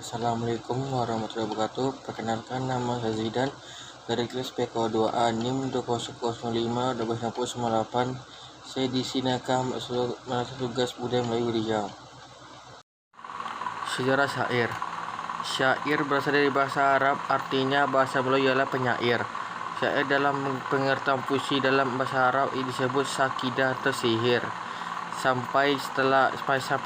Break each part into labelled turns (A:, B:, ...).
A: Assalamualaikum warahmatullahi wabarakatuh. Perkenalkan, nama saya Zidan dari kelas PK2A NIM 2005-1298. Saya di sini akan melaksanakan tugas budaya Melayu Riau. Sejarah syair. Syair berasal dari bahasa Arab, artinya bahasa Melayu ialah penyair. Syair dalam pengertian puisi dalam bahasa Arab disebut sakidah atau sihir. Sampai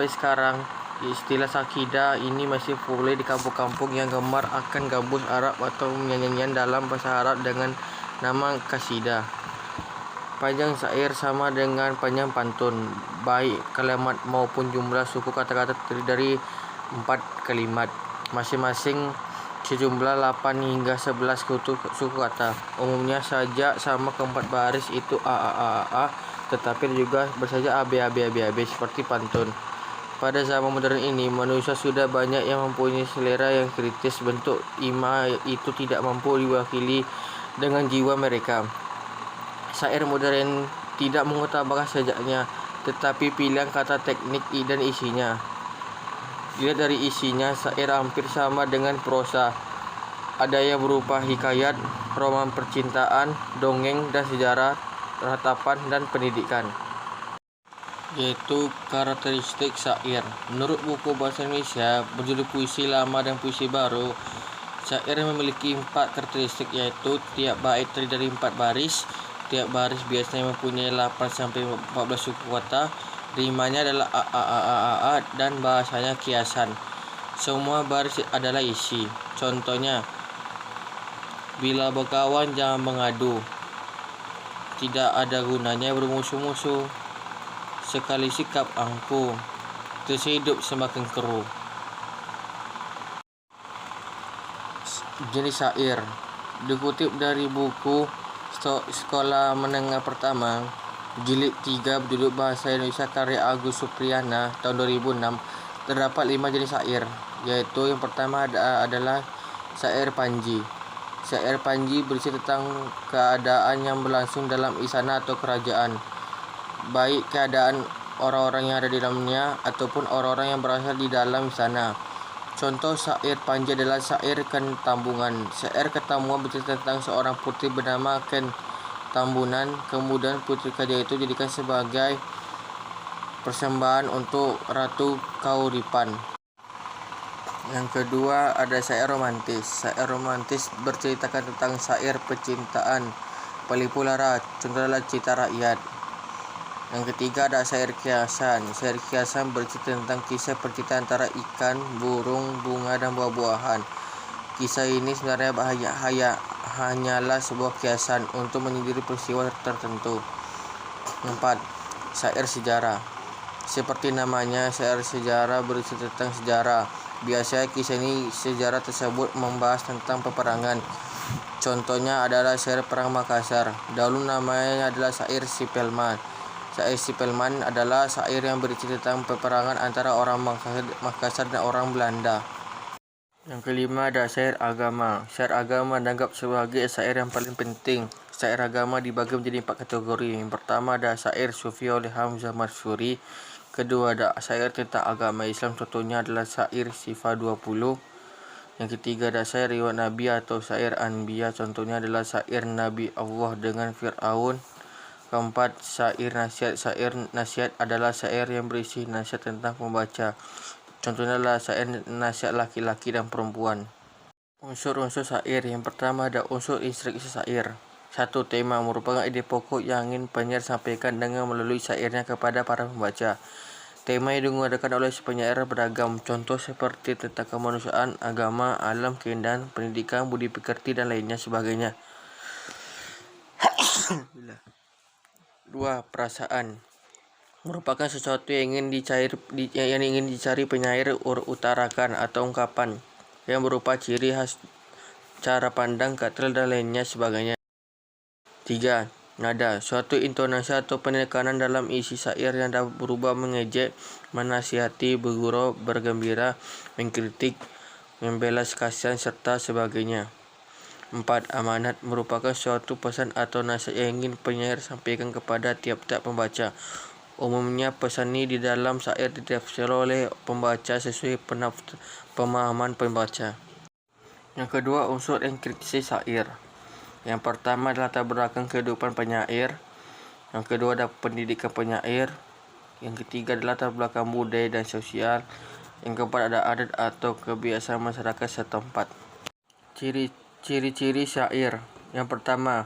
A: sekarang istilah sakidah ini masih populer di kampung-kampung yang gemar akan gabus Arab atau nyanyian dalam bahasa Arab dengan nama kasidah. Panjang syair sama dengan panjang pantun, baik kalimat maupun jumlah suku kata-kata terdiri dari 4 kalimat, masing-masing sejumlah 8 hingga 11 suku kata. Umumnya saja sama keempat baris itu a, tetapi juga bersaja ab seperti pantun. Pada zaman modern ini, manusia sudah banyak yang mempunyai selera yang kritis. Bentuk ima itu tidak mampu diwakili dengan jiwa mereka. Syair modern tidak mengutamakan sejaknya, tetapi pilihan kata, teknik, dan isinya. Dilihat dari isinya, syair hampir sama dengan prosa. Ada yang berupa hikayat, roman percintaan, dongeng, dan sejarah, ratapan, dan pendidikan. Yaitu karakteristik syair. Menurut buku bahasa Indonesia berjudul Puisi Lama dan Puisi Baru, syair memiliki 4 karakteristik, yaitu tiap bait terdiri dari 4 baris. Tiap baris biasanya mempunyai 8-14 suku kata. Rimanya adalah a, dan bahasanya kiasan. Semua baris adalah isi. Contohnya, bila berkawan jangan mengadu, tidak ada gunanya bermusuh-musuh, sekali sikap angkuh, terhidup semakin keruh. Jenis syair dikutip dari buku Sekolah Menengah Pertama jilid 3 berjudul Bahasa Indonesia karya Agus Supriyana tahun 2006. Terdapat 5 jenis syair, yaitu yang pertama adalah syair panji. Syair panji berisi tentang keadaan yang berlangsung dalam istana atau kerajaan, baik keadaan orang-orang yang ada di dalamnya ataupun orang-orang yang berasal di dalam istana. Contoh syair panji adalah syair Ken Tambungan. Syair Ken Tambungan bercerita tentang seorang putri bernama Ken Tambunan. Kemudian putri kerajaan itu dijadikan sebagai persembahan untuk Ratu Kauripan. Yang kedua ada syair romantis. Syair romantis berceritakan tentang syair percintaan, Pelipu Lara, contoh adalah Cinta Rakyat. Yang ketiga ada syair kiasan. Syair kiasan bercerita tentang kisah percintaan antara ikan, burung, bunga, dan buah-buahan. Kisah ini sebenarnya hanyalah sebuah kiasan untuk menyindir peristiwa tertentu. 4. Syair sejarah. Seperti namanya, syair sejarah berisi tentang sejarah. Biasanya kisah sejarah tersebut membahas tentang peperangan. Contohnya adalah syair Perang Makassar. Dahulu namanya adalah syair Sipelman. Syair Sipelman adalah syair yang berisi tentang peperangan antara orang Makassar dan orang Belanda. Yang kelima ada syair agama. Syair agama dianggap sebagai syair yang paling penting. Syair agama dibagi menjadi 4 kategori. Yang pertama ada syair sufi oleh Hamzah Masyuri. Kedua ada syair tentang agama Islam, contohnya adalah syair Syifa 20. Yang ketiga ada syair riwayat Nabi atau syair Anbiya, contohnya adalah syair Nabi Allah dengan Fir'aun. Keempat, syair nasihat. Syair nasihat adalah syair yang berisi nasihat tentang pembaca. Contohnya adalah syair nasihat laki-laki dan perempuan. Unsur-unsur syair. Yang pertama ada unsur instruksi syair. 1. Tema merupakan ide pokok yang ingin penyair sampaikan dengan melalui syairnya kepada para pembaca. Tema yang digunakan oleh penyair beragam, contoh seperti tentang kemanusiaan, agama, alam, keindahan, pendidikan, budi pekerti, dan lainnya sebagainya. 2. Perasaan merupakan sesuatu yang ingin dicari penyair utarakan atau ungkapan yang berupa ciri khas, cara pandang, karakter, dan lainnya sebagainya. 3. Nada, suatu intonasi atau penekanan dalam isi syair yang dapat berubah mengejek, menasihati, bergurau, bergembira, mengkritik, membelas kasihan, serta sebagainya. 4. Amanat merupakan suatu pesan atau nasihat yang ingin penyair sampaikan kepada tiap-tiap pembaca Umumnya pesan ini di dalam syair ditafsir oleh pembaca sesuai pemahaman pembaca. Yang kedua, unsur enkripsi syair. Yang pertama adalah latar belakang kehidupan penyair. Yang kedua adalah pendidikan penyair. Yang ketiga adalah latar belakang budaya dan sosial. Yang keempat ada adat atau kebiasaan masyarakat setempat. Ciri-ciri syair. Yang pertama,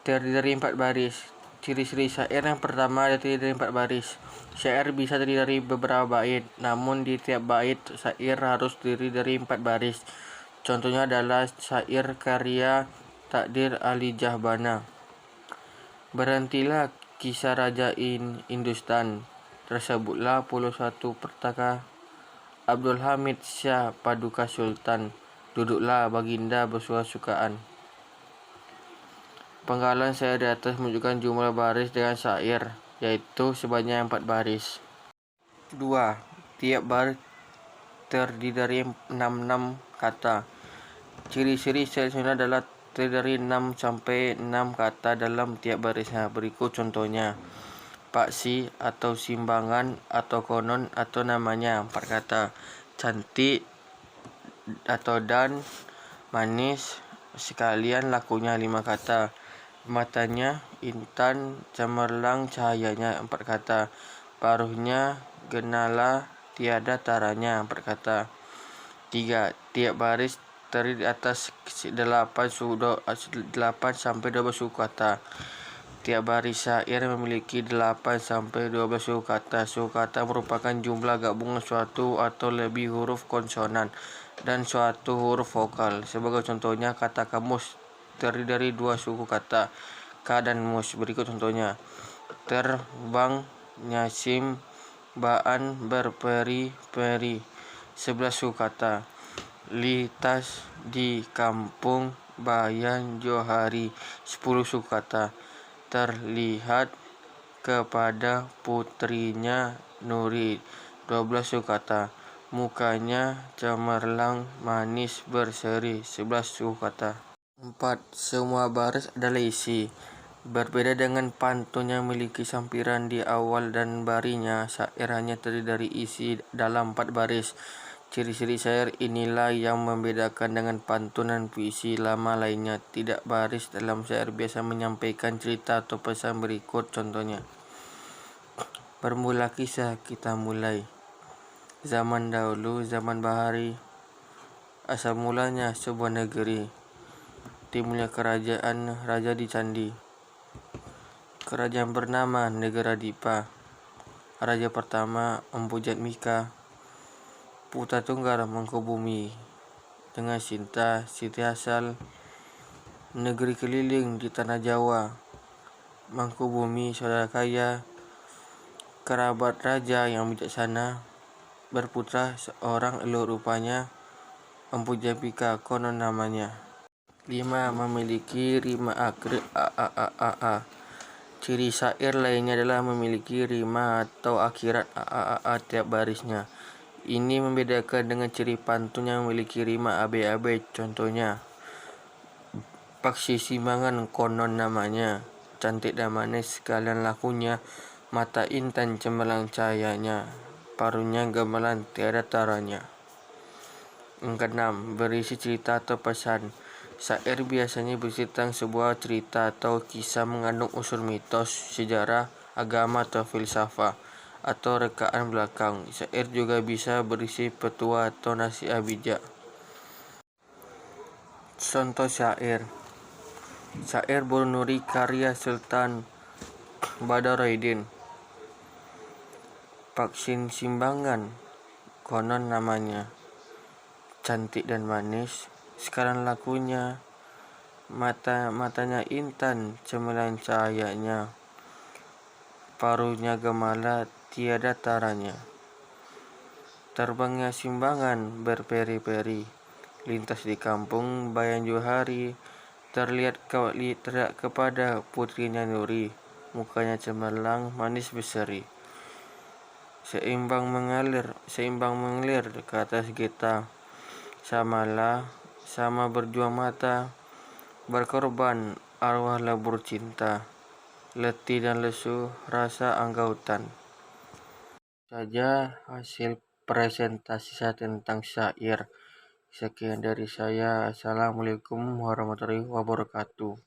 A: terdiri dari 4 baris. Ciri-ciri syair yang pertama terdiri dari 4 baris. Syair bisa terdiri dari beberapa bait, namun di tiap bait syair harus terdiri dari 4 baris. Contohnya adalah syair karya Takdir Ali Jahbana. Berhentilah kisah Raja Hindustan, tersebutlah 21 Pertaka Abdul Hamid Shah Paduka Sultan, duduklah baginda bersuka-sukaan. Penggalan syair di atas menunjukkan jumlah baris dengan syair, yaitu sebanyak 4 baris. 2. Tiap baris terdiri dari 66 kata. Ciri-ciri syair adalah terdiri dari 6 sampai 6 kata dalam tiap barisnya. Berikut contohnya. Paksi atau simbangan atau konon atau namanya 4 kata. Cantik atau dan, manis, sekalian lakunya 5 kata. Matanya intan, cemerlang cahayanya 4 kata. Paruhnya genala tiada taranya 4 kata. 3. Tiap baris terdiri atas 8 sampai 12 suku kata. Tiap baris syair memiliki 8 sampai 12 suku kata. Suku kata merupakan jumlah gabungan suatu atau lebih huruf konsonan dan suatu huruf vokal. Sebagai contohnya, kata kamus terdiri dari 2 suku kata, ka dan mus. Berikut contohnya. Terbang, nyasim, baan, berperi-peri. 11 suku kata. Litas di kampung Bayan Johari. 10 suku kata. Terlihat kepada putrinya Nuri. 12 suku kata. Mukanya cemerlang, manis, berseri. 11 suku kata. 4. Semua baris adalah isi. Berbeda dengan pantun yang memiliki sampiran di awal dan barinya, syair hanya terdiri dari isi dalam 4 baris. Ciri-ciri syair inilah yang membedakan dengan pantun dan puisi lama lainnya. Tidak baris dalam syair biasa menyampaikan cerita atau pesan berikut contohnya. Bermula kisah, kita mulai. Zaman dahulu, zaman bahari. Asal mulanya sebuah negeri. Timbulnya kerajaan raja di candi. Kerajaan bernama Negara Dipa. Raja pertama Empu Jatmika. Putra tunggal Mangkubumi. Dengan Sinta, Siti Asal. Negeri keliling di tanah Jawa. Mangkubumi saudara kaya. Kerabat raja yang bijaksana. Berputra seorang elok rupanya. Empu Jatmika konon namanya. 5. Memiliki rima akrib a. Ciri syair lainnya adalah memiliki rima atau akhirat a tiap barisnya. Ini membedakan dengan ciri pantun yang memiliki rima ab. Contohnya, paksi simbangan konon namanya. Cantik dan manis sekalian lakunya. Mata intan cemerlang cahayanya. Paruhnya gemerlang tiada taranya. Yang 6. Berisi cerita atau pesan. Syair biasanya berisi tentang sebuah cerita atau kisah mengandung unsur mitos, sejarah, agama atau filsafat, atau rekaan belakang. Syair juga bisa berisi petua atau nasihat bijak. Contoh syair. Syair Burung Nuri karya Sultan Badaruddin. Paksin simbangan konon namanya. Cantik dan manis sekarang lakunya. Matanya intan, cemerlang cahayanya. Paruhnya gemala, tiada taranya. Terbangnya simbangan, berperi-peri. Lintas di kampung Bayan Johari. Terlihat kepada putrinya Nuri. Mukanya cemerlang, manis berseri. Seimbang mengalir ke atas getah. Sama berjuang mata, berkorban arwah lebur cinta. letih dan lesu, rasa anggautan. Saja hasil presentasi saya tentang syair. Sekian dari saya. Assalamualaikum warahmatullahi wabarakatuh.